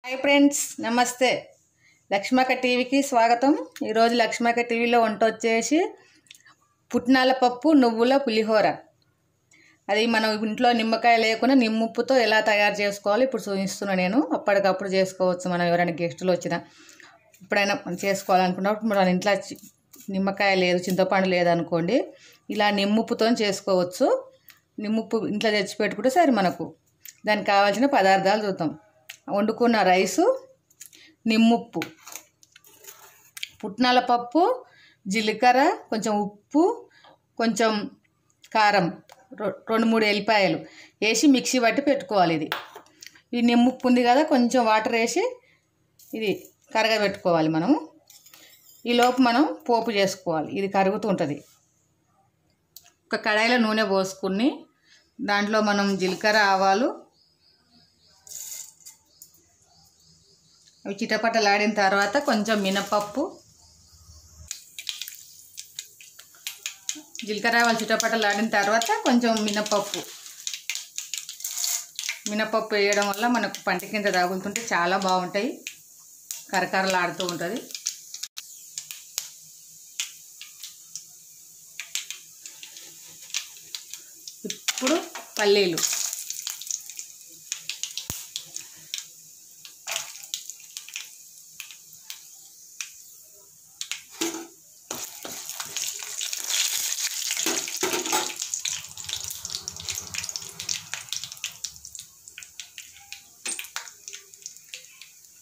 Hi friends, నమస్తే. లక్ష్మక్క టీవీకి స్వాగతం. ఈరోజు లక్ష్మక్క టీవీలో వంట వచ్చేసి పుట్నాల పప్పు నువ్వుల పులిహోర. అది మనం ఇంట్లో నిమ్మకాయ లేకుండా నిమ్ముప్పుతో ఎలా తయారు చేసుకోవాలి ఇప్పుడు చూపిస్తున్నాను నేను. అప్పటికప్పుడు చేసుకోవచ్చు, మనం ఎవరైనా గెస్టులు వచ్చినా ఎప్పుడైనా చేసుకోవాలనుకున్నప్పుడు మన ఇంట్లో నిమ్మకాయ లేదు, చింతపండు లేదనుకోండి, ఇలా నిమ్ముప్పుతో చేసుకోవచ్చు. నిమ్ముప్పు ఇంట్లో తెచ్చి పెట్టుకుంటే సరే. మనకు దానికి కావాల్సిన పదార్థాలు చూద్దాం. వండుకున్న రైసు, నిమ్ముప్పు, పుట్నాల పప్పు, జీలకర్ర, కొంచెం ఉప్పు, కొంచెం కారం, 2-3 ఎల్లిపాయలు వేసి మిక్సీ పట్టి పెట్టుకోవాలి. ఈ నిమ్ముప్పు ఉంది కదా, కొంచెం వాటర్ వేసి ఇది కరగబెట్టుకోవాలి. మనము ఈలోపు మనం పోపు చేసుకోవాలి. ఇది కరుగుతూ ఉంటుంది. ఒక కడాయిలో నూనె పోసుకుని దాంట్లో మనం జీలకర్ర, ఆవాలు అవి చిటపటలాడిన తర్వాత కొంచెం మినపప్పు, జీలకర్ర ఆవాలు చిటపటలాడిన తర్వాత కొంచెం మినపప్పు వేయడం వల్ల మనకు పంట కింద తగులుతుంటే చాలా బాగుంటాయి, కరకరలాడుతూ ఉంటుంది. ఇప్పుడు పల్లీలు,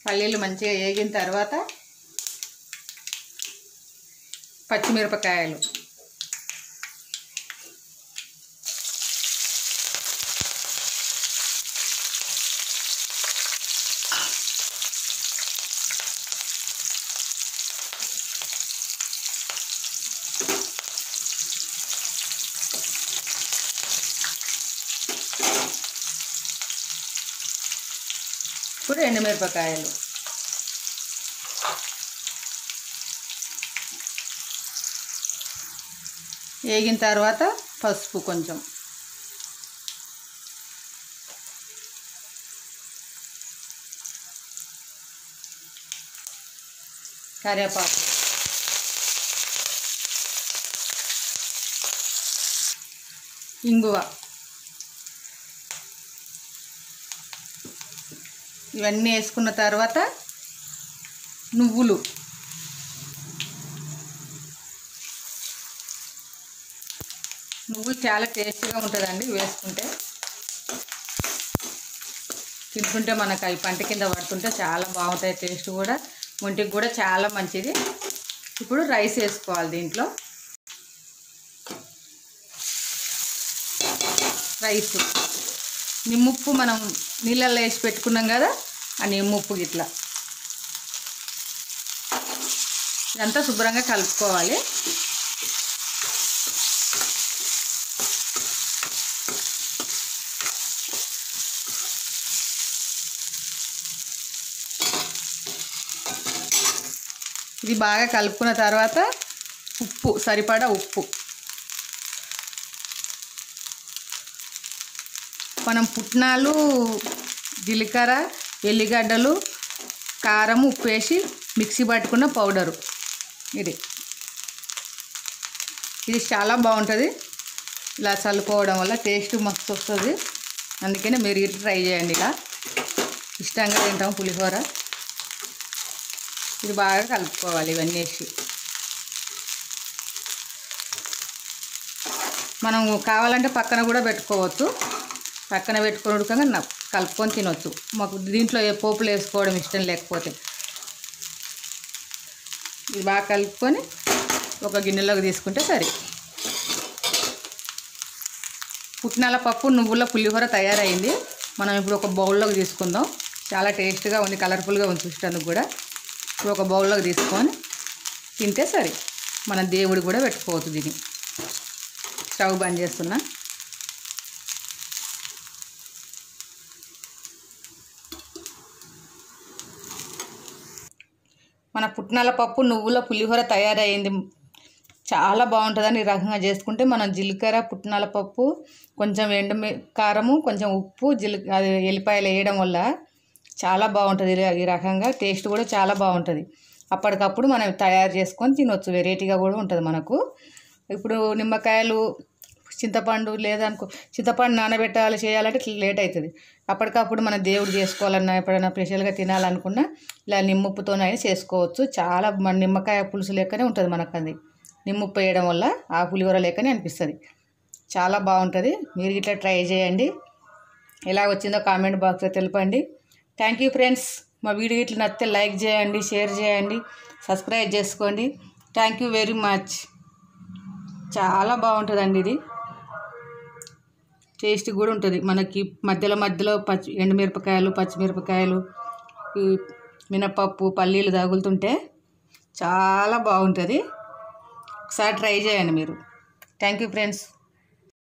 పల్లీలు మంచిగా వేగిన తర్వాత పచ్చిమిరపకాయలు, ఇప్పుడు ఎండుమిరపకాయలు, వేగిన తర్వాత పసుపు, కొంచెం కరివేపాకు, ఇంగువ, ఇవన్నీ వేసుకున్న తర్వాత నువ్వులు, చాలా టేస్టీగా ఉంటుందండి. వేసుకుంటే తింటుంటే మనకు అవి పంట కింద పడుతుంటే చాలా బాగుంటాయి. టేస్ట్ కూడా ఒంటికి కూడా చాలా మంచిది. ఇప్పుడు రైస్ వేసుకోవాలి. దీంట్లో రైసు, నిమ్ముప్పు మనం నీళ్ళల్లో వేసి పెట్టుకున్నాం కదా, ఆ నిమ్ముప్పు ఇట్లా ఇదంతా శుభ్రంగా కలుపుకోవాలి. ఇది బాగా కలుపుకున్న తర్వాత ఉప్పు, సరిపడా ఉప్పు. మనం పుట్నాలు, జీలకర్ర, ఎల్లిగడ్డలు, కారం, ఉప్పు వేసి మిక్సీ పట్టుకున్న పౌడరు ఇది చాలా బాగుంటుంది. ఇలా చల్లుకోవడం వల్ల టేస్ట్ మస్తు వస్తుంది. అందుకనే మీరు ఇట్లా ట్రై చేయండి. ఇలా ఇష్టంగా తింటాం పులిహోర. ఇది బాగా కలుపుకోవాలి. ఇవన్నీ వేసి మనం కావాలంటే పక్కన కూడా పెట్టుకోవచ్చు. పక్కన పెట్టుకొని ఉడకంగా కలుపుకొని తినవచ్చు. మాకు దీంట్లో ఏ పోపులు వేసుకోవడం ఇష్టం లేకపోతే ఇది బాగా కలుపుకొని ఒక గిన్నెలోకి తీసుకుంటే సరే. పుట్నాల పప్పు నువ్వుల పులిహోర తయారైంది. మనం ఇప్పుడు ఒక బౌల్లోకి తీసుకుందాం. చాలా టేస్ట్గా ఉంది, కలర్ఫుల్గా ఉంది చూసేందుకు కూడా. ఇప్పుడు ఒక బౌల్లోకి తీసుకొని తింటే సరే. మన దేవుడు కూడా పెట్టుకోవచ్చు. దీన్ని స్టవ్ బంద్ చేస్తున్నా. మన పుట్నాల పప్పు నువ్వుల పులిహోర తయారైంది. చాలా బాగుంటుందని ఈ రకంగా చేసుకుంటే మనం జీలకర్ర, పుట్నాల పప్పు, కొంచెం కారము, కొంచెం ఉప్పు, ఎల్లిపాయలు వేయడం వల్ల చాలా బాగుంటుంది ఈ రకంగా. టేస్ట్ కూడా చాలా బాగుంటుంది. అప్పటికప్పుడు మనం తయారు చేసుకొని తినొచ్చు. వెరైటీగా కూడా ఉంటుంది మనకు. ఇప్పుడు నిమ్మకాయలు, చింతపండు లేదనుకో, చింతపండు నానబెట్టాలి చేయాలంటే లేట్ అవుతుంది. అప్పటికప్పుడు మనం దేవుడు చేసుకోవాలన్నా, ఎప్పుడైనా స్పెషల్గా తినాలనుకున్నా ఇలా నిమ్మప్పుతోనైనా చేసుకోవచ్చు. చాలా మన నిమ్మకాయ పులుసు లెక్కనే ఉంటుంది మనకు. అది నిమ్మప్పు వేయడం వల్ల ఆ పులిహోర లెక్కనే అనిపిస్తుంది. చాలా బాగుంటుంది. మీరు ఇట్లా ట్రై చేయండి. ఎలా వచ్చిందో కామెంట్ బాక్స్లో తెలపండి. Thank you friends. మా వీడియో ఇట్లా నచ్చితే లైక్ చేయండి, షేర్ చేయండి, సబ్స్క్రైబ్ చేసుకోండి. Thank you very much. చాలా బాగుంటుందండి ఇది. టేస్ట్ కూడా ఉంటుంది మనకి. మధ్యలో ఎండుమిరపకాయలు, పచ్చిమిరపకాయలు, మినపప్పు, పల్లీలు తగులుతుంటే చాలా బాగుంటుంది. ఒకసారి ట్రై చేయండి మీరు. Thank you friends.